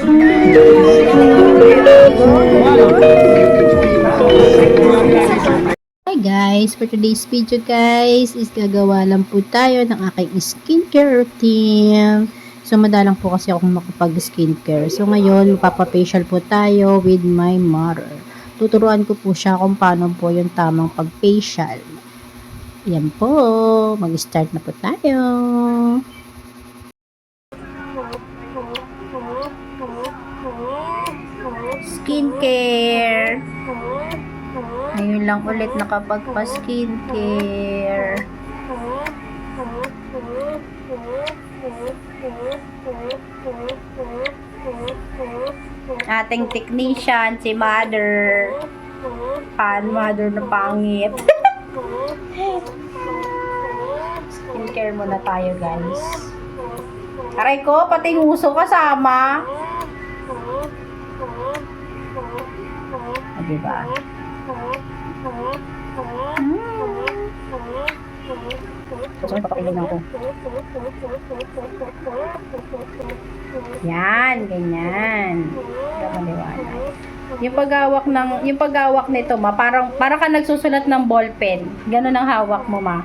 Hi guys, for today's video guys is gagawa lang po tayo ng aking skincare routine. So madalang po kasi akong makapag skincare. So ngayon magpapafacial po tayo with my mother. Tuturuan ko po siya kung paano po yung tamang pag-facial. Yan po, mag-start na po tayo. Skincare. Ngayon lang ulit nakapagpa-skincare. Ating technician, si Mother. Mother na pangit. Skincare muna tayo, guys. Aray ko, pati nguso kasama. Diba? So, papakilin ako. Yan, ganyan. Yung paghawak nito, para ka nagsusulat ng ballpen. Ganun ang hawak mo, ma.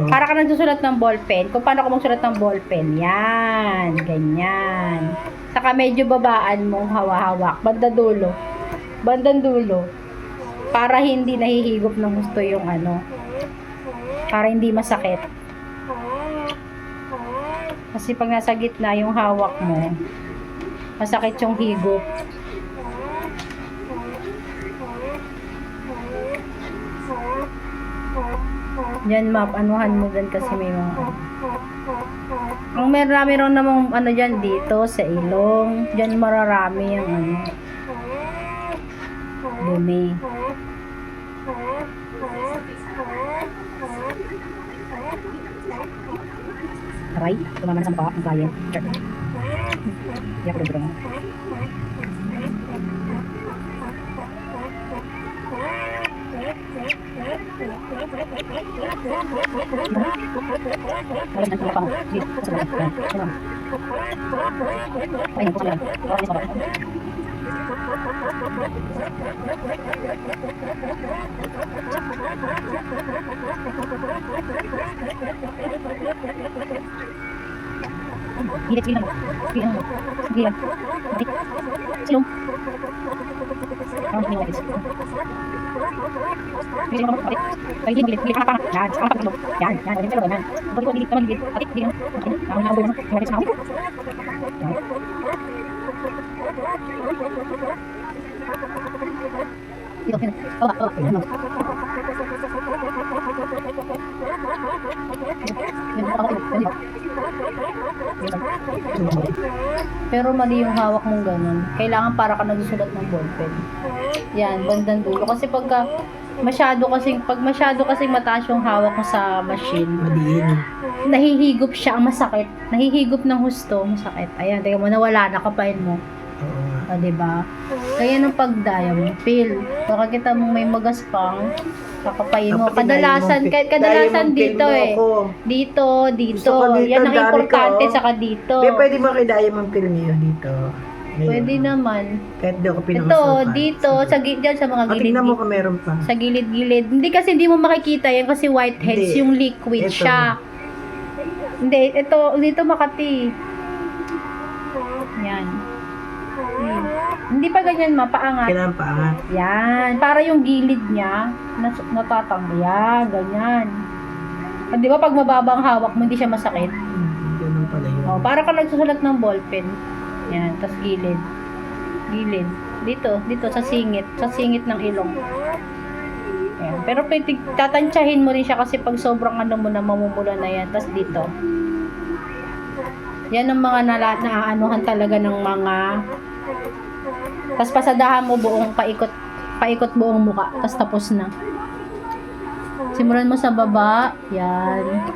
Para ka nagsusulat ng ballpen. Kung paano ka magsulat ng ballpen. Yan, ganyan. Saka medyo babaan mong hawak. Bandang dulo. Para hindi nahihigop ng gusto yung para hindi masakit. Kasi pag nasa gitna yung hawak mo, masakit yung higop. Diyan map, anuhan mo dyan kasi may mga ang marami rin namang dyan dito sa ilong. Diyan mararami yung dumi. Aray, tumama na sa mukha ang client. Hindi ako dito. Pero mali yung hawak mong ganun. Kailangan para ka nagsusulat ng ballpen. Yan, bandang dulo. Kasi pag masyado kasing mataas yung hawak mo sa machine, nahihigop siya, ang masakit. Nahihigop ng husto, masakit. Ayan, tingnan mo, nawala na, kapain mo. Diba? Kaya nung pagdaya mo, feel. Baka kita mong may magaspang, kakapain mo. Kadalasan dito Dito. Yan ang importante, saka dito. Pwede mo kidaya mong feel niyo dito. Ngayon. Pwede naman. Kahit di ako Ito, pinakasulpan. dito, dyan sa mga gilid. Tingnan mo kung meron pa. Sa gilid-gilid. Hindi kasi hindi mo makikita yan kasi whiteheads, yung liquid Ito. siya. Hindi, dito Makati. Yan. Hindi pa ganyan paangat. Kailangan paangat. Yan, para yung gilid niya natatanggal. Yan, ganyan. Di ba pag mababa ang hawak mo, hindi siya masakit? Ganun pala yun. Para ka nagsusulat ng ballpen. Yan, tas gilid. Dito sa singit ng ilong. Ayan. Pero tatansyahin mo rin siya kasi pag sobrang mo na mamumula na yan. Tas dito. Yan ang mga naaanuhan talaga ng mga. Tas pasadahan mo buong paikot buong muka. Tas tapos na. Simulan mo sa baba. Yan.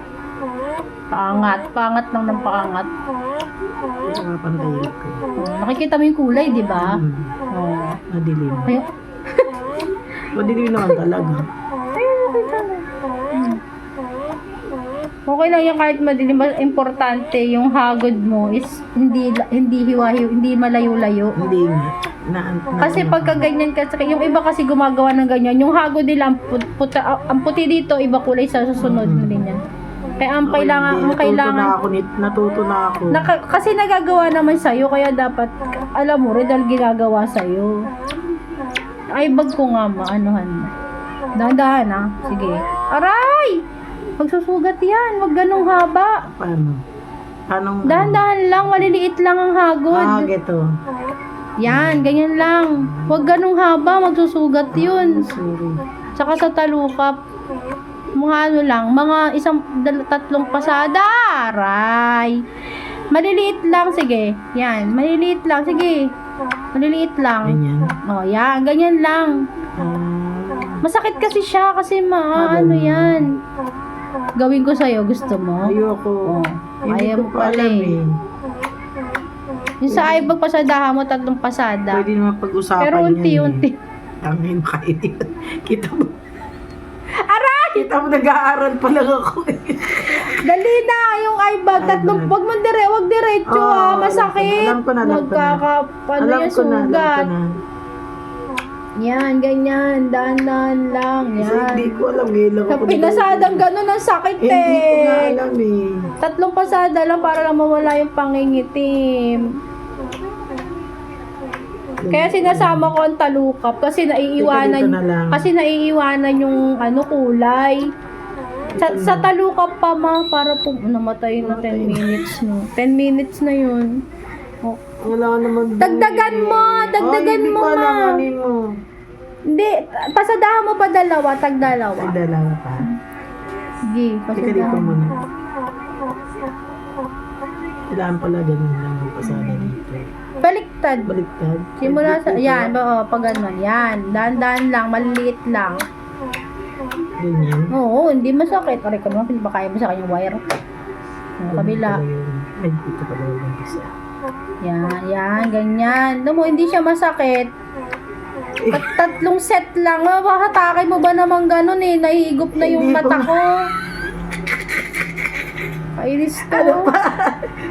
Paangat lang ng paangat. Ito nga pandayag ko. Nakikita mo yung kulay, di ba? Madilim. Ayun. Madilim naman talaga. Okay lang yan kahit madilim. Mas importante yung hagod mo is hindi malayo-layo. Hindi nga. Kasi pagka ganyan kasi, yung iba kasi gumagawa ng ganyan, yung hagod nila, ang puti dito, iba kulay sa susunod ganyan. Kaya ang kailangan, Natuto na ako. kasi nagagawa naman sa'yo, kaya dapat, alam mo rin, dahil ginagawa sa'yo. Ay, bag ko nga, maanuhan mo. Dahan-dahan, ha? Sige. Aray! Magsusugat yan, wag ganong haba. Paano? Anong... Dahan-dahan lang, maliliit lang ang hagod. Geto. Yan, ganyan lang. Wag ganong haba, magsusugat yun. Sorry. Tsaka sa talukap, mga ano lang, mga tatlong pasada. Aray! Maliliit lang, sige. Yan, maliliit lang, sige. Maliliit lang. Ganyan. Oh, yan, ganyan lang. Masakit kasi siya, kasi ano yan. Gawin ko sa'yo, gusto mo? Ayoko. Oh, Hindi ayaw ko mo pa pala alam eh. Yung sa ibag pasadahan mo, tatlong pasada. Pwede naman pag-usapan Pero unti-unti. Tangin makainit. Kita mo. Aray! Kita mo, nag-aaral pa lang ako eh. Dali na, yung ibag, tatlong, wag mo wag diretso Oo, masakit. alam ko na. Magkakapano Alam yung ko na. sugat. Yan, ganyan, dahan-dahan lang, Kasi yan. hindi ko alam. Ngayon lang Sa ako pinasadang ganun ang sakit Hindi ko nga eh. alam eh. Tatlong pasada lang para lang mawala yung pangingitim. Kaya sinasama ko ang talukap kasi naiiwanan Teka, dito na lang. yung kulay. Sa talukap pa para po namatay na 10 minutes no. 10 minutes na yun. Oh. Wala naman. Dagdagan mo Hindi ko alam ma. ano mo. Hindi, pasadahan mo pa dalawa, tagdalawa. Ay, dalawa pa. Sige, Teka dito pasadahan. muna. Kailangan pala ganun lang yung pasada dito. Baliktad. Baliktad. Simula sa, yan, pag ganun, yan. Dahan-dahan lang, maliliit lang. Ganyan. Oo, hindi masakit. Aray ko naman, hindi ba kaya mo sa kanyang wire? Yung kabila. Ay, dito pala yung isa. Yan, ganyan. Alam mo, hindi siya masakit. Tatlong set lang. Hatake mo ba naman ganun eh? Nahihigop na yung Hindi ko mata ko. Kainis ko.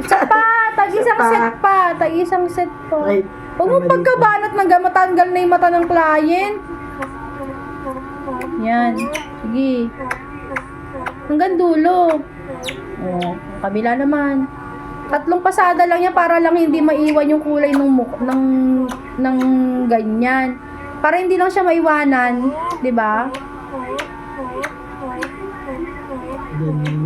Isa pa, tag-isang set pa. Tag-isang set pa. Ay, Huwag mo pagkabanat ng matanggal na yung mata ng client. Yan. Sige. Hanggang dulo. Oh, kabila naman. Tatlong pasada lang yan para lang hindi maiwan yung kulay ng ganyan. Para hindi lang siya maiwanan, 'di ba? ganyan.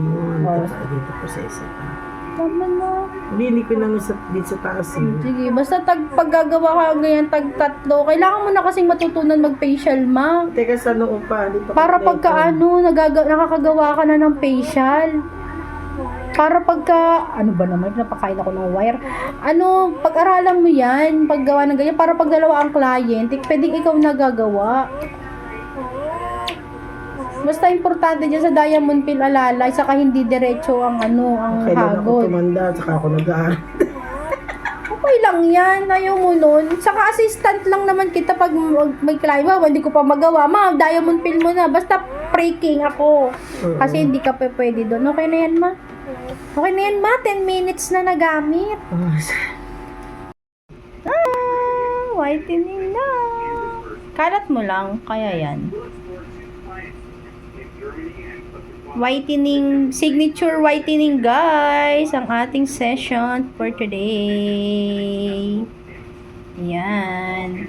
Oh. Tapos dito po sa isa pa. Tama na. Hindi ko lang dito sa taas eh. Sige, basta paggagawa ka ganyan tatlo, kailangan mo na kasing matutunan mag-facial, ma. Teka, sa noo pa. Di pa Para kompleto. pagka nakakagawa ka na ng facial. Para pagka, ano ba naman, napakain ako ng wire. Pag-aralan mo yan, paggawa ng ganyan, para pag dalawa ang client, pwedeng ikaw nagagawa. Basta importante dyan sa diamond pin alalay, saka hindi diretso ang Kailan ako hagod. tumanda, saka ako nag-aaral. Okay lang yan, ayaw mo nun. Saka assistant lang naman kita pag may client, hindi ko pa magawa. Ma, diamond pin mo na, basta breaking ako. Oo. Kasi hindi ka pa pwede doon. Okay na yan, ma? Okay na yan, ma? 10 minutes na nagamit. Whitening na. Kalat mo lang, kaya yan. Whitening, signature whitening guys, ang ating session for today. Yan.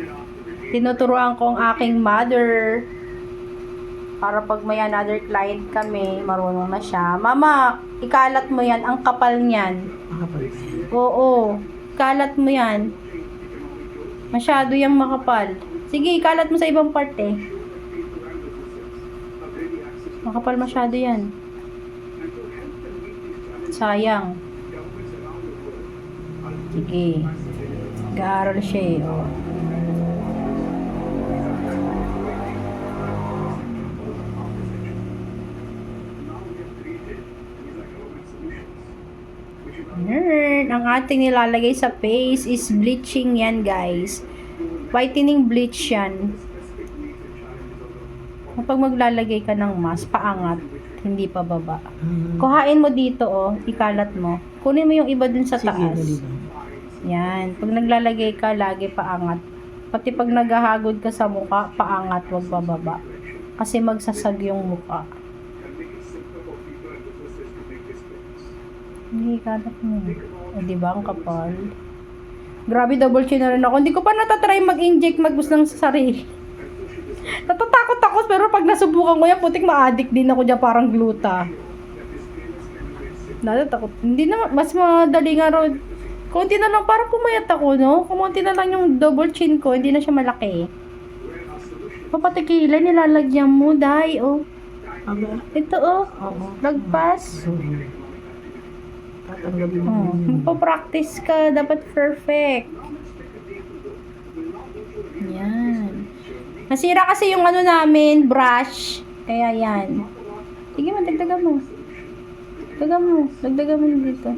Tinuturuan ko ang aking mother para pag may another client kami, marunong na siya. Mama, ikalat mo yan, ang kapal niyan. Oo, kalat mo yan. Masyado yung makapal. Sige, ikalat mo sa ibang parte. Makapal masyado yan. Sayang. Sige. Nag-aaral siya eh. Oh. Nerd. Ang ating nilalagay sa face is bleaching yan, guys. Whitening bleach yan. Kapag maglalagay ka ng mask, paangat. hindi pa baba. Mm. Kuhain mo dito, oh. Ikalat mo. Kunin mo yung iba dun sa Sige, taas. dali lang. Yan. Pag naglalagay ka, lagi paangat. Pati pag naghahagod ka sa mukha, paangat, wag bababa. Kasi magsasag yung mukha. Hindi, kalat mo. O, diba? Ang kapal. Grabe, double chin na rin ako. Hindi ko pa natatry mag-inject, mag-boost ng sarili. Natatakot ako, pero pag nasubukan ko yan, putik ma-addict din ako dyan, parang gluta. Natatakot. Hindi na, mas madali nga raw. Kunti na lang, parang pumayat ako, no? Kumunti na lang yung double chin ko, hindi na siya malaki. Papatikila, nilalagyan mo, dahil, oh. Aba, Ito, oh. oo. Lagpas. Tatanggalin mo. Oh, magpa-practice ka, dapat perfect. Yan. Nasira kasi yung ano namin, brush. Kaya yan. Sige mo, dagdagan mo. Dagdagan mo dito.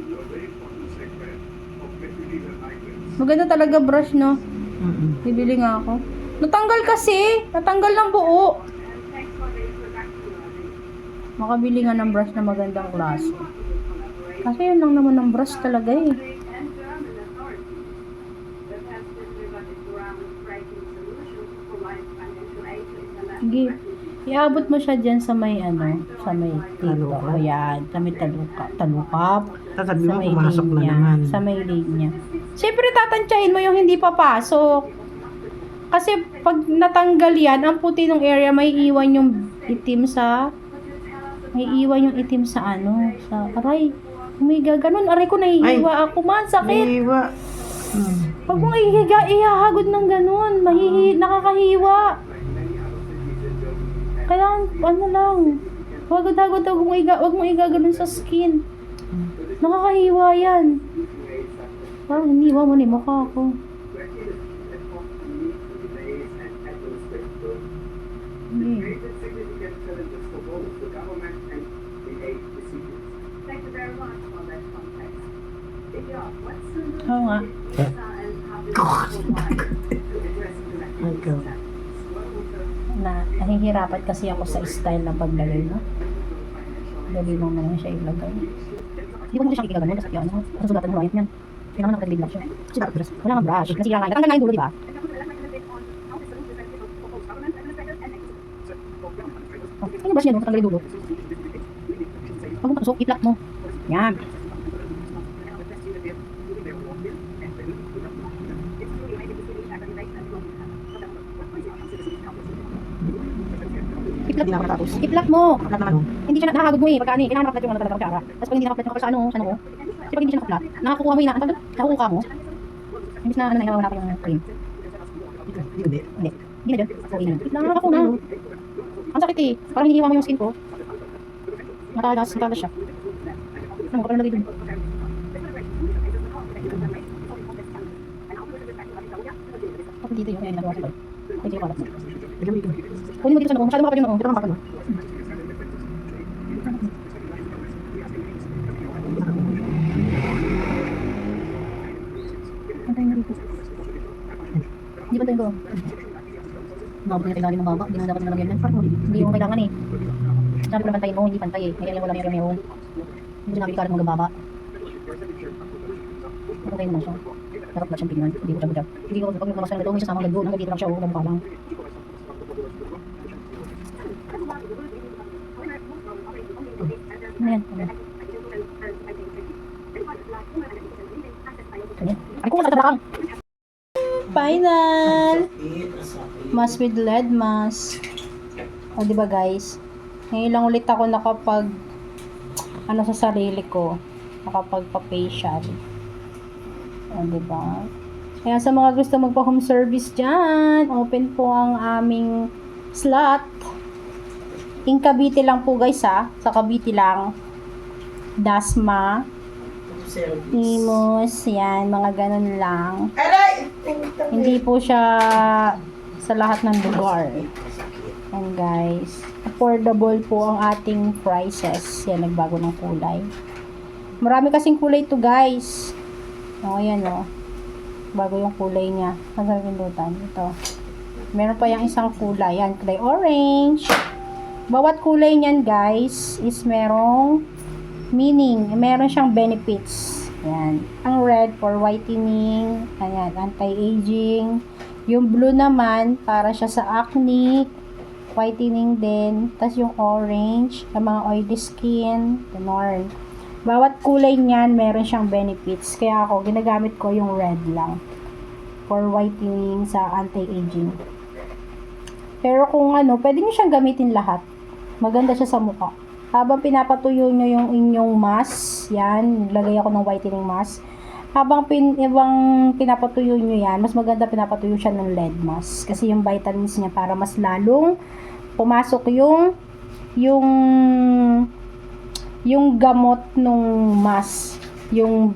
Maganda talaga brush, no? Mm-mm. Bibili nga ako. Natanggal kasi. Natanggal ng buo. Makabili nga ng brush na magandang klase. Kasi yun lang naman ng brush talaga eh. Sige. Iabot mo siya dyan sa may ano, sa may dito. Talukap? O yan, sa may talukap. Tatabi Sa mo, may pumasok na linya. naman. Sa may linya. Siyempre tatansyahin mo yung hindi papasok. Kasi pag natanggal yan, ang puti ng area, may iwan yung itim sa ano, sa aray. Umiga, ganun. Aray ko, nahihiwa ako. Man, sakit. Iwa. Hmm. Pag mong ihiga, ihahagod ng ganun. Nakakahiwa. Kaya, ano lang. Hagod-hagod, wag mong iga ganun sa skin. Nakakahiwa yan. Parang hiniwa mo ni mukha ko. Hindi. Oo nga. Ikaw. Nahihirapan kasi ako sa style ng paglagay mo. Dali mo naman siya ilagay. Hindi mo siya kikaganon kasi ano, susugatan mo langit niyan. Kailangan nakataglig lang siya. Kasi dapat brush. Wala kang brush. Nasira nga. Tatanggal nga yung dulo, di ba? Oh, ano yung brush niya doon? Tatanggal yung dulo. Pag mo patusok, i-plug mo. Yan. Hindi na ako natapos. I-plug mo. Lahat naman, oh. Hindi siya nahagod mo eh. Pagka ano eh, kailangan naka-flat yung ano talaga kutsara. Tapos pag hindi naka-flat, naka sa ano, kasi pag hindi siya naka-flat, nakakuha mo yung nakukuha mo. Imbis na ano, wala pa yung cream. Hindi. Hindi. Hindi na dyan. Okay na. Nakaka ko na. Ang sakit eh. Parang hinihiwa mo yung skin ko. Matalas siya. Ano, kapag nalagay dun. Kapag dito yung nagawa ko. Hindi ko kalat mo. Lagyan mo ito. Kunin mo dito sa noo. Masyado makapal yung noo. Dito ka makapal no. Antayin mo dito. Hindi ba tayo ko? Mabot na ilalim ng baba. Hindi na dapat nalagyan yan. Hindi mo kailangan eh. Sabi ko na pantayin mo. Hindi pantay eh. Kaya wala may meron. Hindi ko nakikikalat mo gababa. Pantayin mo siya. Pero flat siyang tingnan. Hindi ko siya budyak. Hindi ko pag nagmamasa na ito. May sasamang gagawin. Hanggang dito lang siya. Huwag mukha lang. Ano yan? Ay, kung nasa kang. Final! Mask with lead mask. O, diba guys? Ngayon lang ulit ako nakapag ano sa sarili ko. Nakapagpa-facial. O, diba? Kaya sa mga gusto magpa-home service dyan, open po ang aming slot. In Cavite lang po guys ha. Sa Cavite lang. Dasma. Imos. Yan. Mga ganun lang. Hindi po siya sa lahat ng lugar. And guys. Affordable po ang ating prices. Yan. Nagbago ng kulay. Marami kasing kulay to guys. O ayan o. Bago yung kulay niya. Ang pindutan. Ito. Meron pa yung isang kulay. Yan. Kulay orange. Bawat kulay niyan guys is merong meaning, meron siyang benefits. Ayan. Ang red for whitening, ayan, anti-aging. Yung blue naman, para siya sa acne, whitening din. Tapos yung orange, sa mga oily skin, ganon. Bawat kulay niyan, meron siyang benefits. Kaya ako, ginagamit ko yung red lang. For whitening sa anti-aging. Pero kung ano, pwede nyo siyang gamitin lahat. Maganda siya sa mukha. Habang pinapatuyo nyo yung inyong mask, yan, lagay ako ng whitening mask. Habang pinapatuyo nyo yan, mas maganda pinapatuyo siya ng LED mask. Kasi yung vitamins niya para mas lalong pumasok yung gamot nung mask. Yung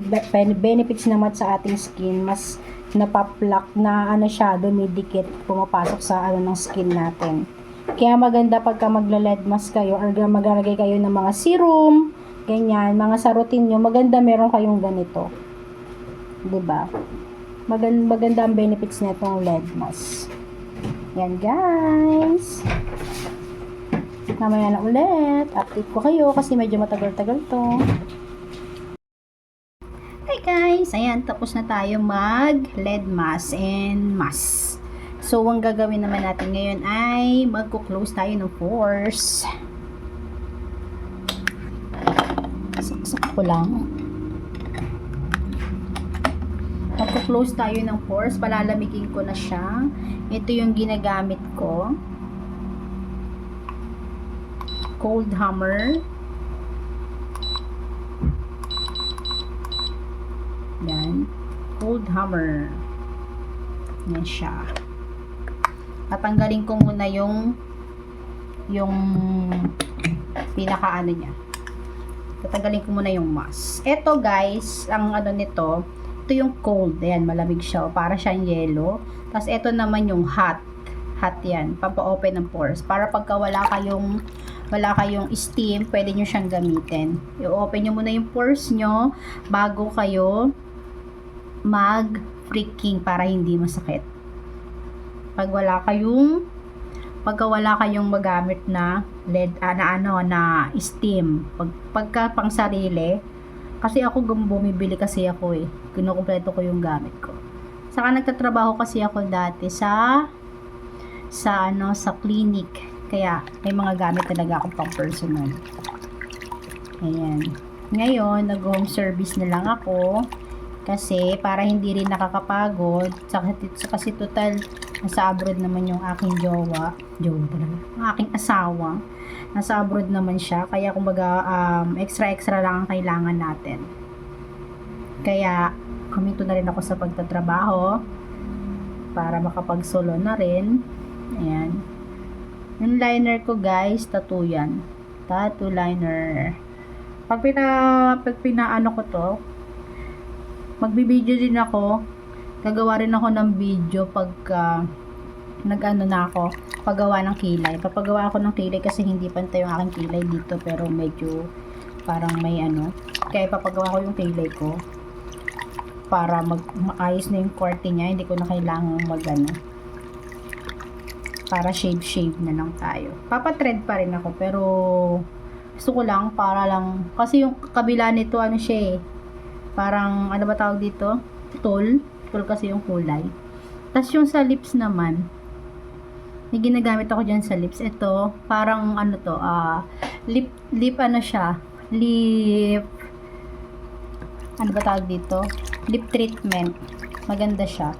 benefits naman sa ating skin, mas napaplak na ano siya, dumidikit, pumapasok sa ano ng skin natin. Kaya maganda pagka magla-LED mask kayo or maglalagay kayo ng mga serum, ganyan, mga sa routine nyo, maganda meron kayong ganito. 'Di ba? Maganda ang benefits nitong LED mask. Yan guys. Mamaya na ulit. Update ko kayo kasi medyo matagal-tagal to. Hi guys! Ayan, tapos na tayo mag LED mask and mask. So, ang gagawin naman natin ngayon ay magko-close tayo ng pores. Saksak ko lang. Magko-close tayo ng pores. Palalamigin ko na siya. Ito yung ginagamit ko. Cold Hammer. Yan. Cold Hammer. Yan siya. Tatanggalin ko muna yung pinaka-ano niya. Tatanggalin ko muna yung mask. Ito guys, ang ano nito, ito yung cold. Ayan, malamig siya. Para siyang yellow. Tapos ito naman yung hot. Hot yan. Pampa-open ng pores. Para pagka wala kayong steam, pwede nyo siyang gamitin. I-open nyo muna yung pores nyo bago kayo mag-freaking para hindi masakit. Pagka wala kayong magamit na LED na steam, pagka pang sarili, kasi ako bumibili kasi ako kinukumpleto ko yung gamit ko. Saka nagtatrabaho kasi ako dati sa clinic, kaya may mga gamit talaga ako pang personal. Ayan. Ngayon, nag-home service na lang ako kasi para hindi rin nakakapagod. Kasi total nasa abroad naman yung aking jowa talaga, ang aking asawa nasa abroad naman siya, kaya kumbaga extra lang ang kailangan natin, kaya kuminto na rin ako sa pagtatrabaho para makapag-solo na rin. Ayan, yung liner ko guys, tattoo yan, tattoo liner. Pag pinaano ko to, magbibideo din ako, gagawa rin ako ng video pagka nag-ano na ako, paggawa ng kilay. Papagawa ako ng kilay kasi hindi pantay yung aking kilay dito, pero medyo parang may ano. Kaya papagawa ko yung kilay ko para maayos na yung korte niya, hindi ko na kailangan para shave na lang tayo. Papatread pa rin ako, pero gusto ko lang para lang, kasi yung kabila nito ano siya parang ano ba tawag dito? Tol kasi yung kulay. Tapos yung sa lips naman, may ginagamit ako dyan sa lips. Ito, parang ano to, lip ano siya, ano ba tawag dito? Lip treatment. Maganda siya.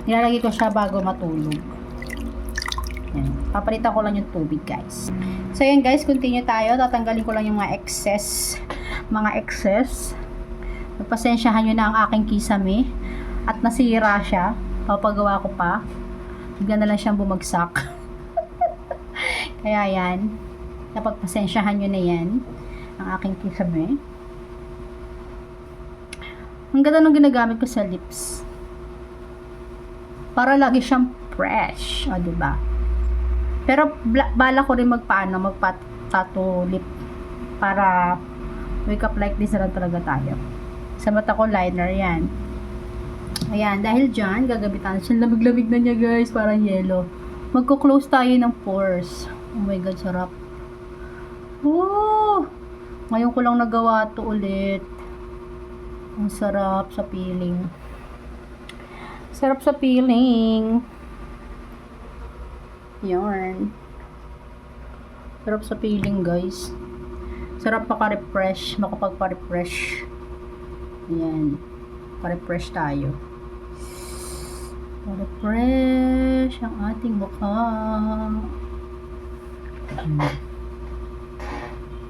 Nilalagay ko siya bago matulog. Yan. Papalitan ko lang yung tubig guys. So yan guys, continue tayo. Tatanggalin ko lang yung mga excess. Pagpasensyahan nyo na ang aking kisame at nasira siya. Papagawa ko pa. Bigla na lang siyang bumagsak. Kaya yan. Napagpasensyahan nyo na yan. Ang aking kisame. Ang ganda nung ginagamit ko sa lips. Para lagi siyang fresh. O, diba? Pero bala ko rin magpa-tattoo lip. Para wake up like this na lang talaga tayo. Sa mata ko, liner yan. Ayan, dahil dyan, gagabitan siya. Lamig-lamig na niya guys, parang yellow. Magko-close tayo ng pores. Oh my god, sarap. Oh! Ngayon ko lang nagawa to ulit. Ang sarap sa feeling. Sarap sa feeling. Yarn. Sarap sa feeling, guys. Sarap maka-refresh, makapagpa-refresh. Ayan. Pa-refresh tayo. Pa-refresh ang ating mukha.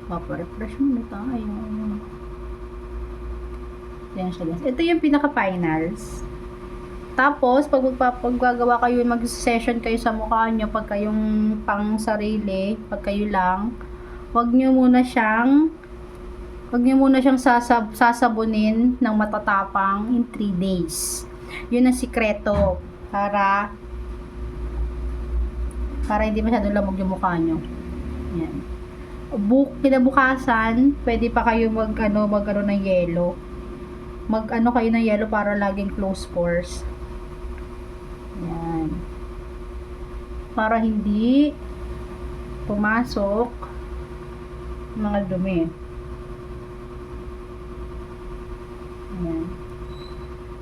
Pa-refresh muna tayo. Ayan siya, guys. Ito yung pinaka-finals. Tapos, pag gagawa kayo, mag-session kayo sa mukha nyo, pag kayong pang sarili, pag kayo lang, wag nyo muna siyang sasabunin ng matatapang in 3 days. Yun ang sikreto para hindi masyado lamog yung mukha nyo. Yan. Kinabukasan, pwede pa kayo mag ng yelo. Mag-ano kayo ng yelo para laging close pores. Yan. Para hindi pumasok mga dumi. Ayan.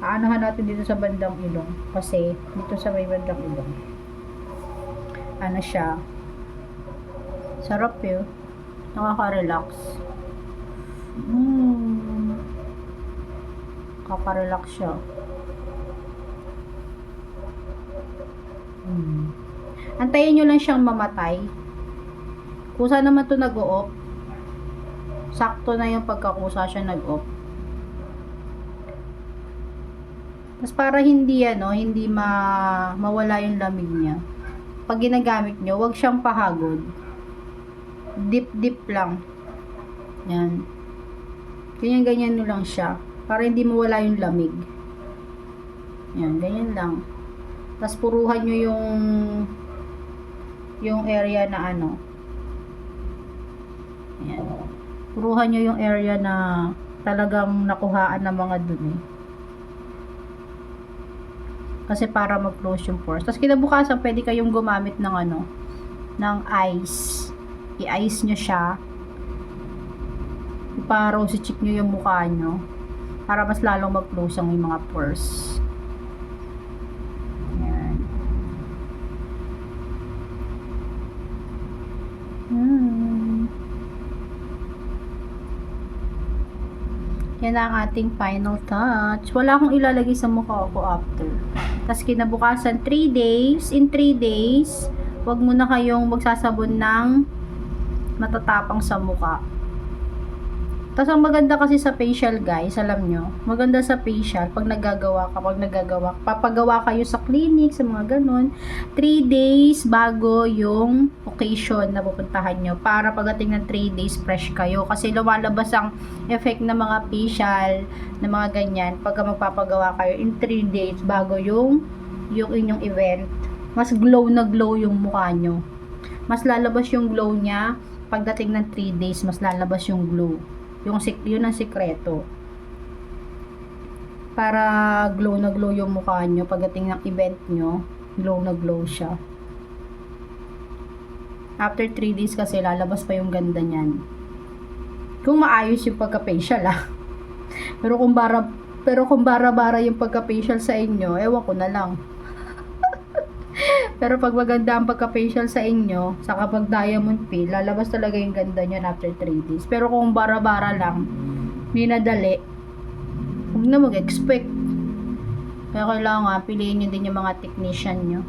Aanohan natin dito sa bandang ilong. Kasi, dito sa may bandang ilong. Ano siya? Sarap yun. Nakaka-relax. Nakaka-relax siya. Antayin nyo lang siyang mamatay. Kusa naman to nag-o-off. Sakto na yung pagkakusa siya nag-off. Tapos para hindi mawala yung lamig niya. Pag ginagamit nyo, wag siyang pahagod. Dip lang. Yan. Ganyan nyo lang siya. Para hindi mawala yung lamig. Yan, ganyan lang. Tapos puruhan nyo yung area na ano. Ayan. Puruhan nyo yung area na talagang nakuhaan ng mga dumi. Kasi para mag-close yung pores. Tapos kinabukasan, pwede kayong gumamit ng ice. I-ice nyo siya. Ipa-rosy cheek nyo yung mukha nyo. Para mas lalong mag-close ang mga pores. Ayan. Yan ang ating final touch. Wala akong ilalagay sa mukha ko after. Tapos kinabukasan, 3 days. In 3 days, wag mo na kayong magsasabon ng matatapang sa mukha. Tapos ang maganda kasi sa facial, guys, alam nyo, maganda sa facial, pag papagawa kayo sa clinic, sa mga ganun, 3 days bago yung occasion na pupuntahan nyo, para pagdating ng 3 days, fresh kayo. Kasi lumalabas ang effect ng mga facial, na mga ganyan, pagka magpapagawa kayo in 3 days bago yung inyong event, mas glow na glow yung mukha nyo. Mas lalabas yung glow niya, pagdating ng 3 days, mas lalabas yung glow. Yun ang sikreto. Para glow na glow yung mukha nyo. Pagdating ng event nyo, glow na glow siya. After 3 days kasi, lalabas pa yung ganda nyan. Kung maayos yung pagka-facial Pero kung bara-bara yung pagka-facial sa inyo, ewan ko na lang. Pero pag maganda ang pagka-facial sa inyo, sa kapag diamond peel, lalabas talaga yung ganda nyo after 3 days. Pero kung bara-bara lang, minadali, huwag na mag-expect. Kaya kailangan piliin nyo din yung mga technician nyo.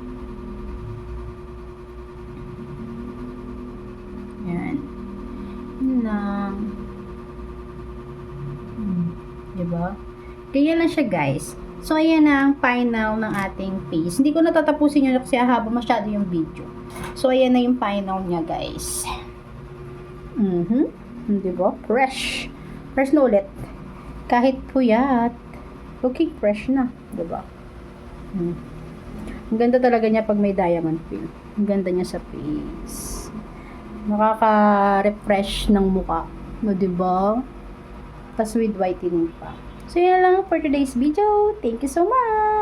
Yan. Yun lang. Diba? Kaya lang siya, guys. So, ayan na ang final ng ating face. Hindi ko natatapusin yun kasi haba masyado yung video. So, ayan na yung final niya, guys. Diba? Fresh. Fresh na ulit. Kahit puyat. Okay, fresh na. Diba? Ang ganda talaga niya pag may diamond peel. Ang ganda niya sa face. Nakaka-refresh ng mukha. No, diba? Tas with whitening pa. So, yun lang for today's video. Thank you so much!